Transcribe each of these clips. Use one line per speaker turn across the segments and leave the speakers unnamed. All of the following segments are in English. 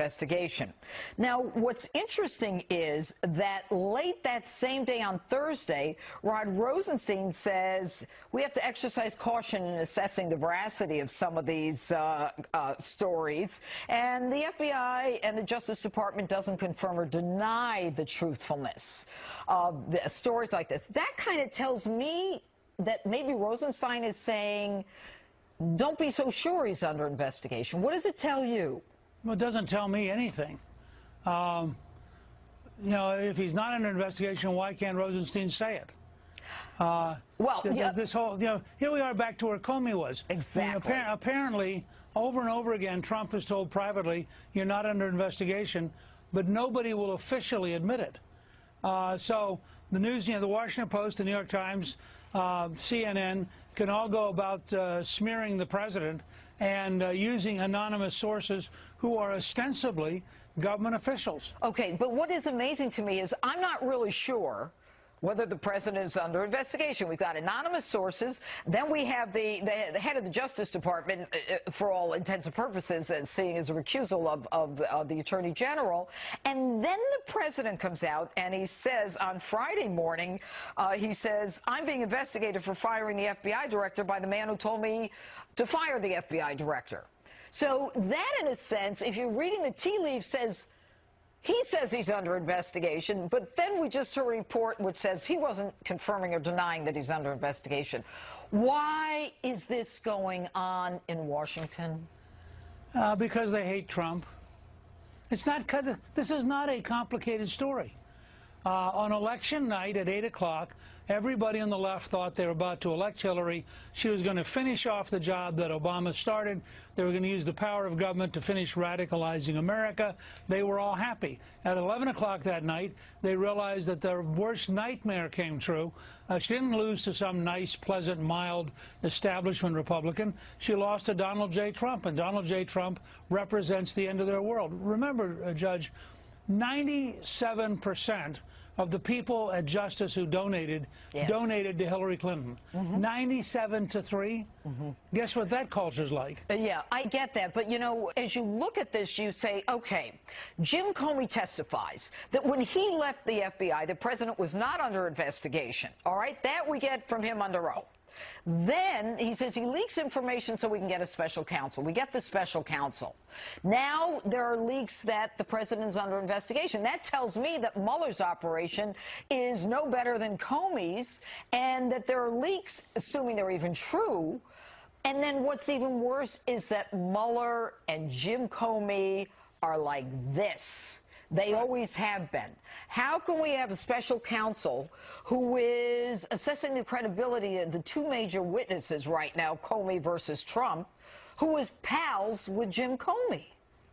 investigation. Now, what's interesting is that late that same day on Thursday, Rod Rosenstein says we have to exercise caution in assessing the veracity of some of these stories, and the FBI and the Justice Department doesn't confirm or deny the truthfulness of the stories like this. That kind of tells me that maybe Rosenstein is saying, don't be so sure he's under investigation. What does it tell you?
Well, it doesn't tell me anything. You know, if he's not under investigation, why can't Rosenstein say it? This whole, you know, here we are back to where Comey was.
Exactly.
I mean, apparently, over and over again, Trump has told privately, you're not under investigation, but nobody will officially admit it. So the news, you know, the Washington Post, the New York Times, CNN can all go about smearing the president and using anonymous sources who are ostensibly government officials.
Okay, but what is amazing to me is I'm not really sure whether the president is under investigation. We've got anonymous sources. Then we have the head of the Justice Department, for all intents and purposes, seeing as a recusal of the Attorney General. And then the president comes out and he says on Friday morning, he says, I'm being investigated for firing the FBI director by the man who told me to fire the FBI director. So that, in a sense, if you're reading the tea leaves, says, he says he's under investigation, but then we just heard a report which says he wasn't confirming or denying that he's under investigation. Why is this going on in Washington?
Because they hate Trump. It's not, this is not a complicated story. On election night at 8 o'clock, everybody on the left thought they were about to elect Hillary. She was going to finish off the job that Obama started. They were going to use the power of government to finish radicalizing America. They were all happy. At 11 o'clock that night, they realized that their worst nightmare came true. She didn't lose to some nice, pleasant, mild establishment Republican. She lost to Donald J. Trump, and Donald J. Trump represents the end of their world. Remember, Judge, 97% of the people at Justice who donated donated to Hillary Clinton. 97-3. Guess what that culture's like?
Yeah, I get that. But, you know, as you look at this, you say, okay, Jim Comey testifies that when he left the FBI, the president was not under investigation. All right? That we get from him under oath. Then he says he leaks information so we can get a special counsel. We get the special counsel. Now there are leaks that the president is under investigation. That tells me that Mueller's operation is no better than Comey's, and that there are leaks, assuming they're even true. And then what's even worse is that Mueller and Jim Comey are like this. They always have been. How can we have a special counsel who is assessing the credibility of the two major witnesses right now, Comey versus Trump, who is pals with Jim Comey?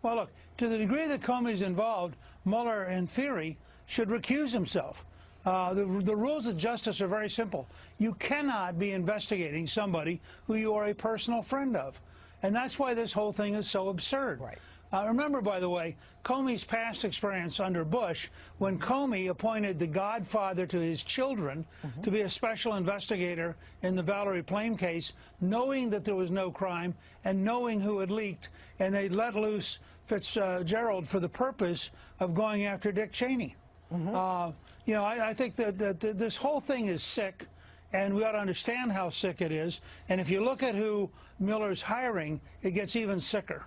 Well, look, to the degree that Comey's involved, Mueller, in theory, should recuse himself. The rules of justice are very simple. You cannot be investigating somebody who you are a personal friend of. And that's why this whole thing is so absurd.
Right.
Remember, by the way, Comey's past experience under Bush, when Comey appointed the godfather to his children to be a special investigator in the Valerie Plame case, knowing that there was no crime and knowing who had leaked, and they let loose Fitzgerald for the purpose of going after Dick Cheney. You know, I think that this whole thing is sick, and we ought to understand how sick it is. And if you look at who Mueller's hiring, it gets even sicker.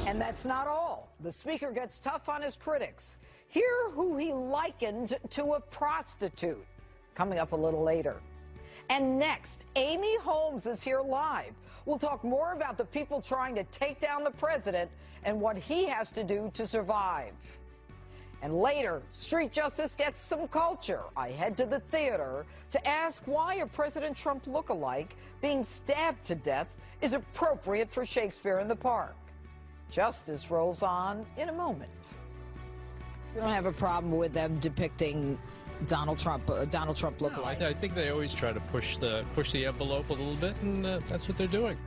And that's not all. The speaker gets tough on his critics. Hear who he likened to a prostitute. Coming up a little later. And next, Amy Holmes is here live. We'll talk more about the people trying to take down the president and what he has to do to survive. And later, street justice gets some culture. I head to the theater to ask why a President Trump lookalike being stabbed to death is appropriate for Shakespeare in the Park. Justice rolls on in a moment. You don't have a problem with them depicting Donald Trump lookalike?
No, I think they always try to push the envelope a little bit, and that's what they're doing.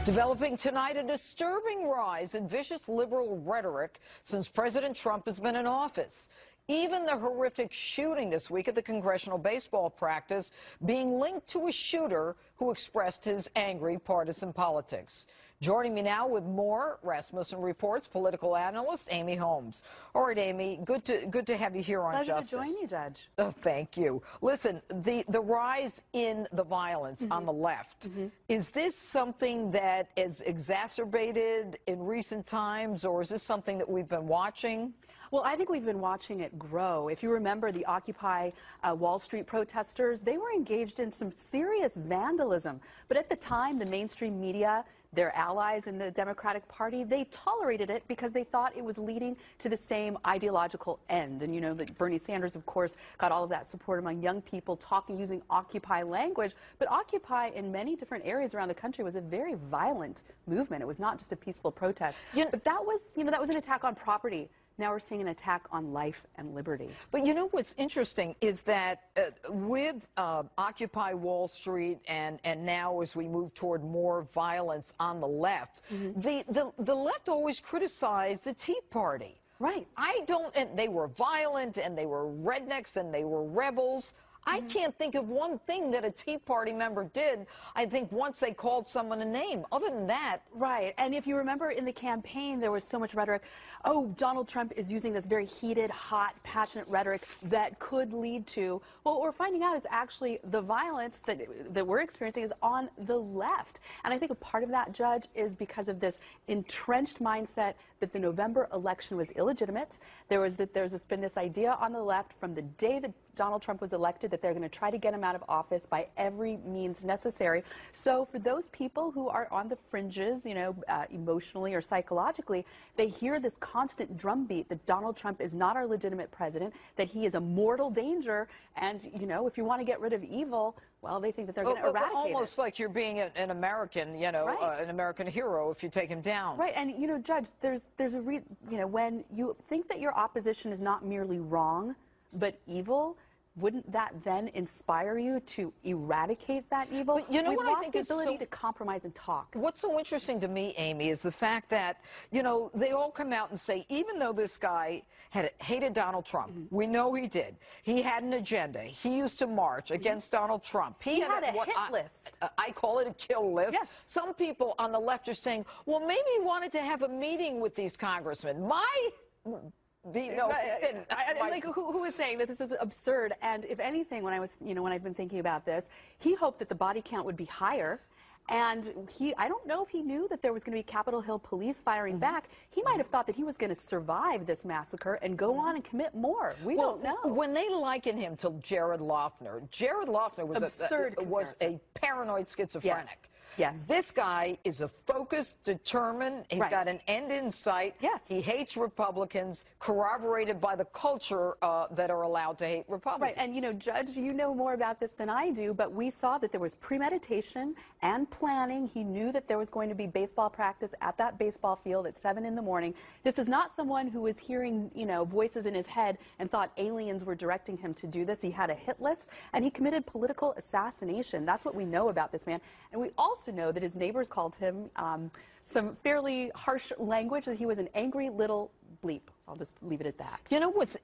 Developing tonight, a disturbing rise in vicious liberal rhetoric since President Trump has been in office. Even the horrific shooting this week at the congressional baseball practice being linked to a shooter who expressed his angry partisan politics. Joining me now with more, Rasmussen Report's political analyst, Amy Holmes. All right, Amy, good to have you here on
Pleasure
Justice.
to join you, Judge.
Oh, thank you. Listen, the rise in the violence on the left, is this something that is exacerbated in recent times, or is this something that we've been watching?
Well, I think we've been watching it grow. If you remember the Occupy Wall Street protesters, they were engaged in some serious vandalism. But at the time, the mainstream media, their allies in the Democratic Party, they tolerated it because they thought it was leading to the same ideological end. And you know that Bernie Sanders, of course, got all of that support among young people using Occupy language. But Occupy in many different areas around the country was a very violent movement. It was not just a peaceful protest. But that was an attack on property. Now we're seeing an attack on life and liberty.
But you know what's interesting is that with Occupy Wall Street and now as we move toward more violence on the left, the left always criticized the Tea Party.
Right.
And they were violent and they were rednecks and they were rebels. I can't think of one thing that a Tea Party member did. I think once they called someone a name. Other than that.
Right. And if you remember in the campaign, there was so much rhetoric. Oh, Donald Trump is using this very heated, hot, passionate rhetoric that could lead to, well, what we're finding out is actually the violence that we're experiencing is on the left. And I think a part of that, Judge, is because of this entrenched mindset that the November election was illegitimate. There's been this idea on the left from the day that Donald Trump was elected that they're going to try to get him out of office by every means necessary. So for those people who are on the fringes, emotionally or psychologically, they hear this constant drumbeat that Donald Trump is not our legitimate president, that he is a mortal danger, and, if you want to get rid of evil, well, they think that they're going to eradicate it.
Almost like you're being an American,
Right.
An American hero if you take him down.
Right, and, Judge, there's when you think that your opposition is not merely wrong, but evil, wouldn't that then inspire you to eradicate that evil?
But you know
We've
what
lost
I think
the
is
ability to compromise and talk.
What's so interesting to me, Amy, is the fact that, they all come out and say, even though this guy hated Donald Trump, we know he did. He had an agenda. He used to march against Donald Trump.
He had a hit list.
I call it a kill list.
Yes.
Some people on the left are saying, well, maybe he wanted to have a meeting with these congressmen.
Who is saying that this is absurd? And if anything, when I've been thinking about this, he hoped that the body count would be higher. And I don't know if he knew that there was going to be Capitol Hill police firing back. He might have thought that he was going to survive this massacre and go on and commit more. We don't know.
When they liken him to Jared Loughner was a paranoid schizophrenic.
Yes.
This guy is a focused, determined, he's got an end in sight.
Yes.
He hates Republicans, corroborated by the culture that are allowed to hate Republicans.
Right, and Judge, you know more about this than I do, but we saw that there was premeditation and planning. He knew that there was going to be baseball practice at that baseball field at 7 in the morning. This is not someone who was hearing, voices in his head and thought aliens were directing him to do this. He had a hit list, and he committed political assassination. That's what we know about this man. And we also know that his neighbors called him some fairly harsh language, that he was an angry little bleep. I'll just leave it at that.
You know, what's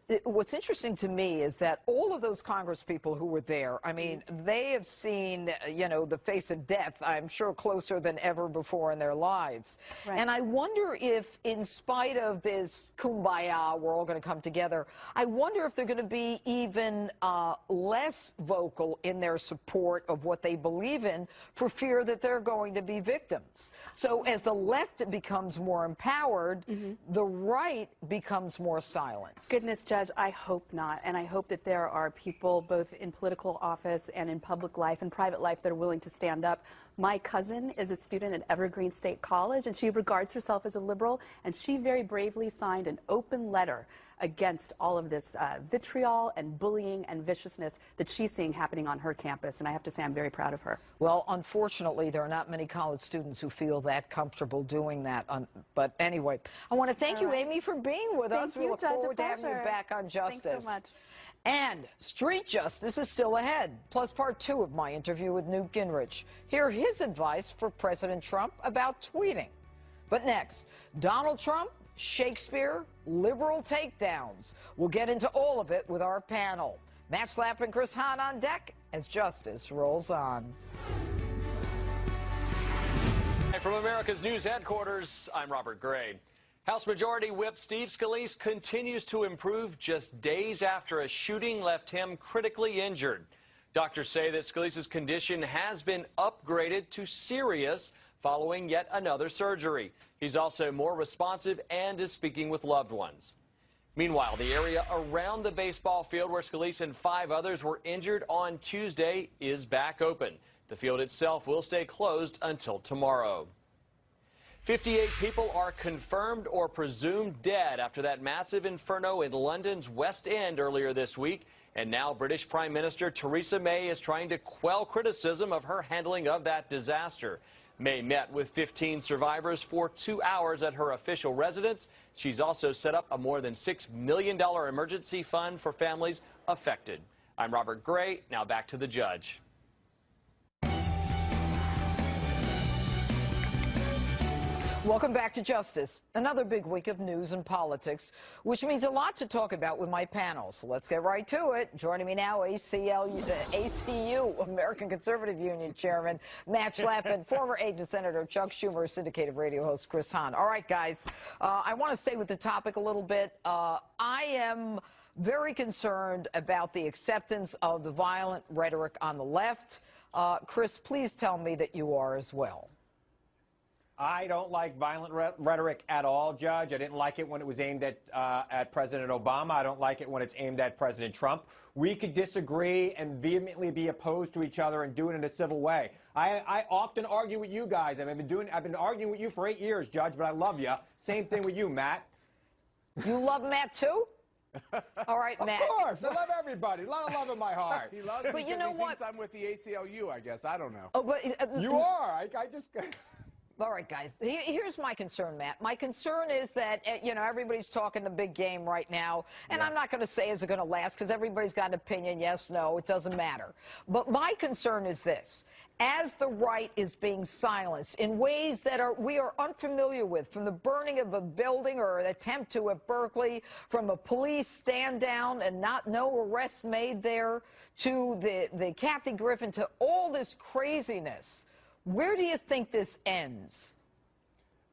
interesting to me is that all of those Congress people who were there, I mean, they have seen, the face of death, I'm sure, closer than ever before in their lives.
Right.
And I wonder if, in spite of this kumbaya, we're all going to come together, I wonder if they're going to be even less vocal in their support of what they believe in for fear that they're going to be victims. So as the left becomes more empowered, the right becomes more silenced.
Goodness, Judge, I hope not. And I hope that there are people both in political office and in public life and private life that are willing to stand up. My cousin is a student at Evergreen State College, and she regards herself as a liberal, and she very bravely signed an open letter against all of this vitriol and bullying and viciousness that she's seeing happening on her campus. And I have to say, I'm very proud of her.
Well, unfortunately, there are not many college students who feel that comfortable doing that. But anyway, I want to thank you, Amy, for being with us. We look forward to having you back on Justice.
Thanks so much.
And street justice is still ahead, plus part 2 of my interview with Newt Gingrich. Hear his advice for President Trump about tweeting. But next, Donald Trump Shakespeare, liberal takedowns. We'll get into all of it with our panel. Matt Schlapp and Chris Hahn on deck as justice rolls on.
From America's News Headquarters, I'm Robert Gray. House Majority Whip Steve Scalise continues to improve just days after a shooting left him critically injured. Doctors say that Scalise's condition has been upgraded to serious following yet another surgery. He's also more responsive and is speaking with loved ones. Meanwhile, the area around the baseball field where Scalise and 5 others were injured on Tuesday is back open. The field itself will stay closed until tomorrow. 58 people are confirmed or presumed dead after that massive inferno in London's West End earlier this week. And now British Prime Minister Theresa May is trying to quell criticism of her handling of that disaster. May met with 15 survivors for 2 hours at her official residence. She's also set up a more than $6 million emergency fund for families affected. I'm Robert Gray. Now back to the judge.
Welcome back to Justice. Another big week of news and politics, which means a lot to talk about with my panel. So let's get right to it. Joining me now, ACU, American Conservative Union Chairman Matt Schlapp, and former aide to Senator Chuck Schumer, syndicated radio host Chris Hahn. All right, guys, I want to stay with the topic a little bit. I am very concerned about the acceptance of the violent rhetoric on the left. Chris, please tell me that you are as well.
I don't like violent rhetoric at all, Judge. I didn't like it when it was aimed at President Obama. I don't like it when it's aimed at President Trump. We could disagree and vehemently be opposed to each other and do it in a civil way. I often argue with you guys. I've been arguing with you for 8 years, Judge, but I love you. Same thing with you, Matt.
You love Matt, too? All right, Matt.
Of course. I love everybody. A lot of love in my heart.
He loves me
but you know
he
what?
thinks I'm with the ACLU, I guess. I don't know.
Oh, but,
You are. I just...
All right, guys, here's my concern, Matt. My concern is that, you know, everybody's talking the big game right now, and I'm not going to say is it going to last because everybody's got an opinion, yes, no, it doesn't matter. But my concern is this. As the right is being silenced in ways that we are unfamiliar with, from the burning of a building or an attempt to at Berkeley, from a police stand down and no arrests made there, to the Kathy Griffin, to all this craziness, where do you think this ends?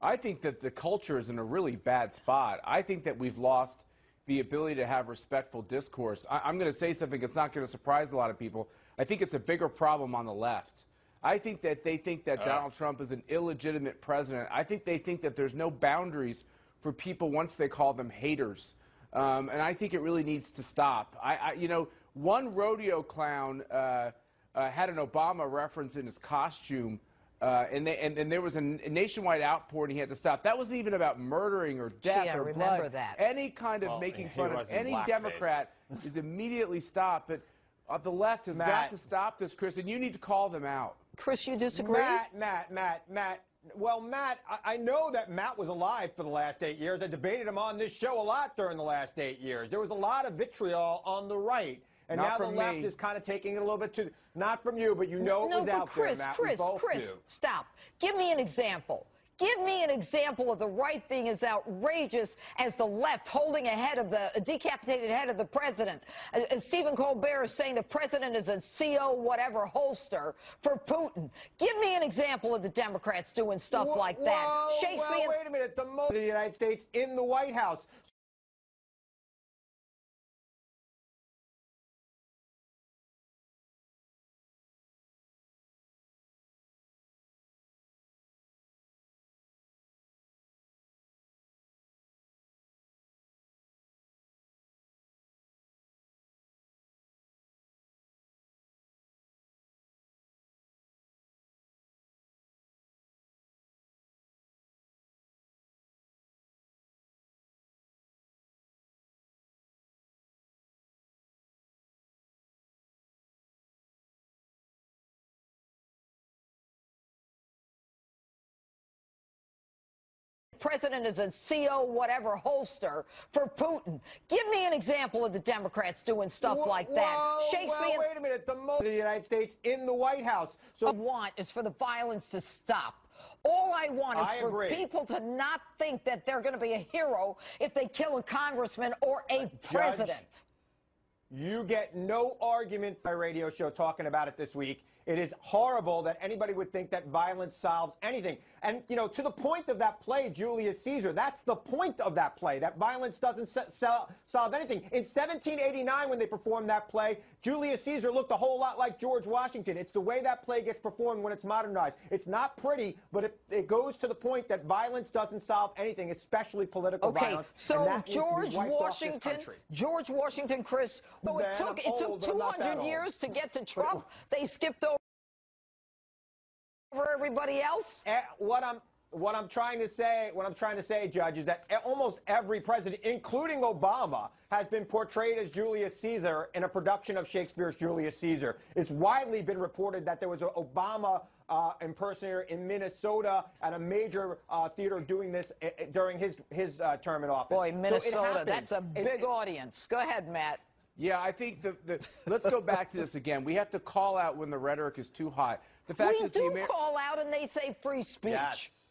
I think that the culture is in a really bad spot. I think that we've lost the ability to have respectful discourse. I'm going to say something that's not going to surprise a lot of people. I think it's a bigger problem on the left. I think that they think that Donald Trump is an illegitimate president. I think they think that there's no boundaries for people once they call them haters. And I think it really needs to stop. You know, one rodeo clown had an Obama reference in his costume, and there was a nationwide outpour, and he had to stop. That wasn't even about murdering or death or blood.
I remember that.
Any kind of making fun of any Democrat is immediately stopped. But the left has got to stop this, Chris, and you need to call them out.
Chris, you disagree?
Matt. Well, Matt, I know that Matt was alive for the last 8 years. I debated him on this show a lot during the last 8 years. There was a lot of vitriol on the right. And now the left is kind of taking it a little bit to, not from you, but you know it was out there, Matt.
Chris, stop. Give me an example. Give me an example of the right being as outrageous as the left holding a decapitated head of the president. Stephen Colbert is saying the president is a CO whatever holster for Putin. Give me an example of the Democrats doing stuff like that. Shakespeare.
Wait a minute. The most of the United States in the White House.
President is a CO whatever holster for Putin. Give me an example of the Democrats doing stuff like that. Shakespeare.
Wait a minute. The most of the United States in the White House. So
what I want is for the violence to stop. All I want is for
agree.
people to not think that they're going to be a hero if they kill a congressman or a president.
You get no argument by radio show talking about it this week. It is horrible that anybody would think that violence solves anything. And, you know, to the point of that play, Julius Caesar, that's the point of that play, that violence doesn't solve anything. In 1789, when they performed that play, Julius Caesar looked a whole lot like George Washington. It's the way that play gets performed when it's modernized. It's not pretty, but it goes to the point that violence doesn't solve anything, especially political violence.
So George Washington, Chris, it took 200 years to get to Trump. They skipped over everybody else.
What I'm trying to say, Judge, is that almost every president, including Obama, has been portrayed as Julius Caesar in a production of Shakespeare's Julius Caesar. It's widely been reported that there was an Obama impersonator in Minnesota at a major theater doing this during his term in office.
Boy, Minnesota, that's a big audience. Go ahead, Matt.
Yeah, I think let's go back to this again. We have to call out when the rhetoric is too hot. The fact
We
is
do call out and they say free speech.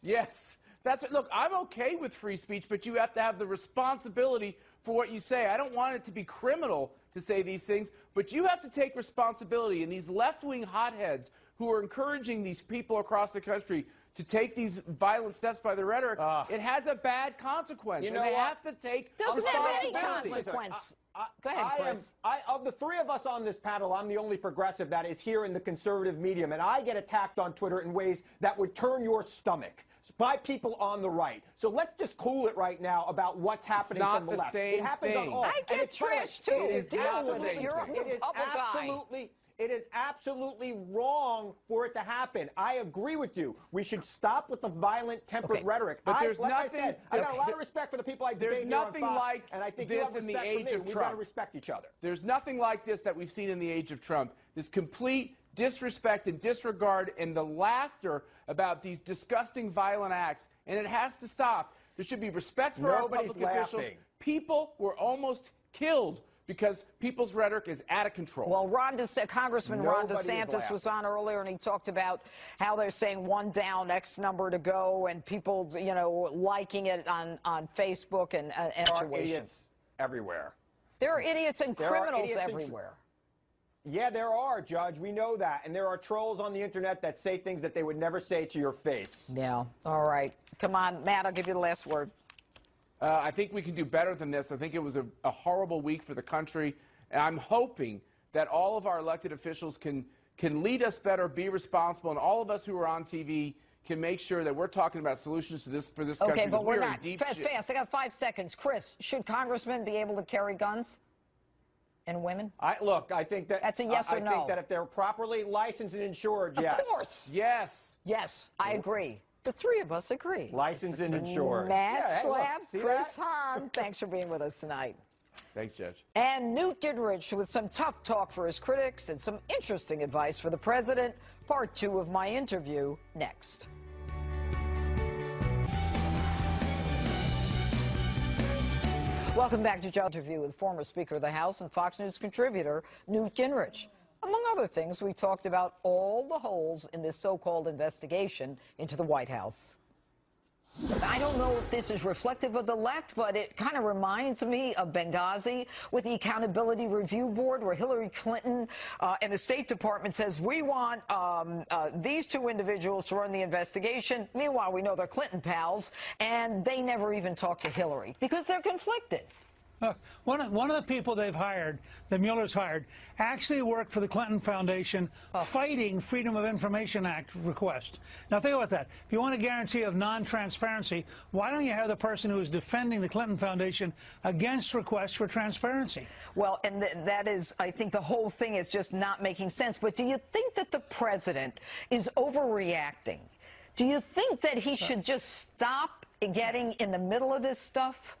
Yes. That's it. Look, I'm okay with free speech, but you have to have the responsibility for what you say. I don't want it to be criminal to say these things, but you have to take responsibility. And these left-wing hotheads who are encouraging these people across the country to take these violent steps by the rhetoric, it has a bad consequence.
You know
and they
what?
have to take
Doesn't have any
responsibility.
consequence. Go ahead, Chris.
Of the three of us on this panel, I'm the only progressive that is here in the conservative medium, and I get attacked on Twitter in ways that would turn your stomach by people on the right. So let's just cool it right now about what's happening from the left.
It
happens on all.
I get trash too.
It is
Deal with it. You're a Republican guy.
It is absolutely wrong for it to happen. I agree with you. We should stop with the violent tempered rhetoric.
But there's
like
nothing.
I said, I got a lot of respect for the people I debate here on Fox,
like
and I think
this
you have
in the
respect
age
for me.
of
We've
Trump.
got to respect each other.
There's nothing like this that we've seen in the age of Trump. This complete disrespect and disregard and the laughter about these disgusting violent acts, and it has to stop. There should be respect for our public officials. People were almost killed because people's rhetoric is out of control.
Well, Congressman Ron DeSantis was on earlier, and he talked about how they're saying one down, X number to go, and people, you know, liking it on Facebook and
There are idiots everywhere.
There are idiots and criminals everywhere.
Yeah, there are, Judge. We know that. And there are trolls on the internet that say things that they would never say to your face.
Yeah. All right. Come on, Matt, I'll give you the last word.
I think we can do better than this. I think it was a horrible week for the country. And I'm hoping that all of our elected officials can lead us better, be responsible, and all of us who are on TV can make sure that we're talking about solutions to this for this country.
Okay, but we're not.
Fast,
I got 5 seconds. Chris, should congressmen be able to carry guns? And women?
I think that
that's a yes or no.
I think that if they're properly licensed and insured, yes.
Of course.
Yes.
Yes, I agree. The three of us agree.
Licensed and insured.
Matt Schlapp, Chris Hahn, thanks for being with us tonight.
Thanks, Judge.
And Newt Gingrich with some tough talk for his critics and some interesting advice for the president. Part 2 of my interview next. Welcome back to Judge Interview with former Speaker of the House and Fox News contributor Newt Gingrich. Among other things, we talked about all the holes in this so-called investigation into the White House. I don't know if this is reflective of the left, but it kind of reminds me of Benghazi with the Accountability Review Board, where Hillary Clinton and the State Department says, we want these two individuals to run the investigation. Meanwhile, we know they're Clinton pals, and they never even talk to Hillary because they're conflicted.
Look, one of the people they've hired, that Mueller's hired, actually worked for the Clinton Foundation fighting Freedom of Information Act requests. Now, think about that. If you want a guarantee of non-transparency, why don't you have the person who is defending the Clinton Foundation against requests for transparency?
Well, and that is, I think the whole thing is just not making sense. But do you think that the president is overreacting? Do you think that he should just stop getting in the middle of this stuff?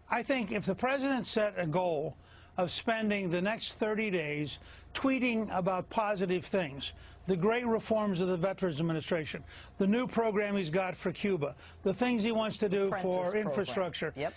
I think if the president set a goal of spending the next 30 days tweeting about positive things. The great reforms of the Veterans Administration, the new program he's got for Cuba, the things he wants to do for infrastructure.
Yep.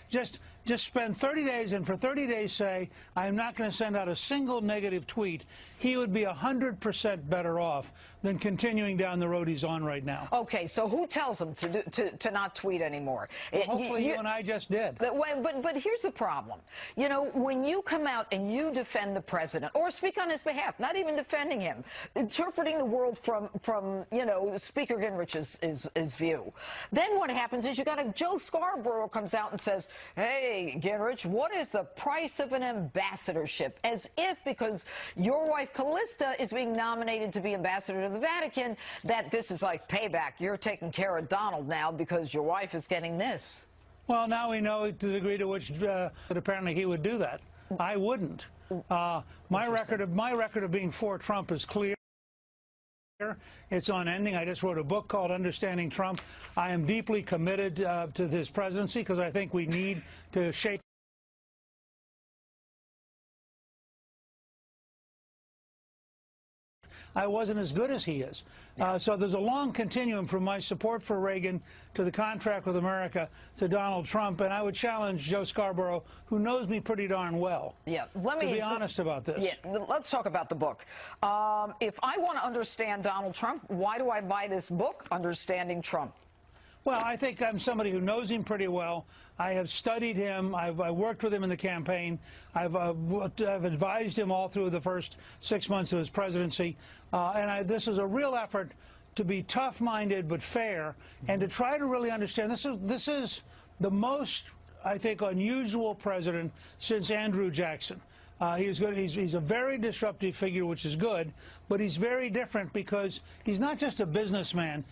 Just spend 30 days and for 30 days say, I'm not going to send out a single negative tweet. He would be 100% better off than continuing down the road he's on right now.
Okay, so who tells him to not tweet anymore?
Well, hopefully you and I just did.
But here's the problem. You know, when you come out and you defend the president or speak on his behalf, not even defending him, interpreting the world from you know, Speaker Gingrich's view, then what happens is you got a Joe Scarborough comes out and says, hey, Gingrich, what is the price of an ambassadorship? As if because your wife Callista is being nominated to be ambassador to the Vatican, that this is like payback. You're taking care of Donald now because your wife is getting this.
Well, now we know to the degree to which that apparently he would do that. I wouldn't. My record of being for Trump is clear. It's unending. I just wrote a book called Understanding Trump. I am deeply committed to this presidency because I think we need to shape. I wasn't as good as he is. So there's a long continuum from my support for Reagan to the contract with America to Donald Trump, and I would challenge Joe Scarborough, who knows me pretty darn well, to be honest about this.
Yeah, let's talk about the book. If I want to understand Donald Trump, why do I buy this book, Understanding Trump?
Well, I think I'm somebody who knows him pretty well. I have studied him. I worked with him in the campaign. I've advised him all through the first 6 months of his presidency. This is a real effort to be tough-minded but fair and to try to really understand. This is the most, I think, unusual president since Andrew Jackson. He's good. He's a very disruptive figure, which is good, but he's very different because he's not just a businessman.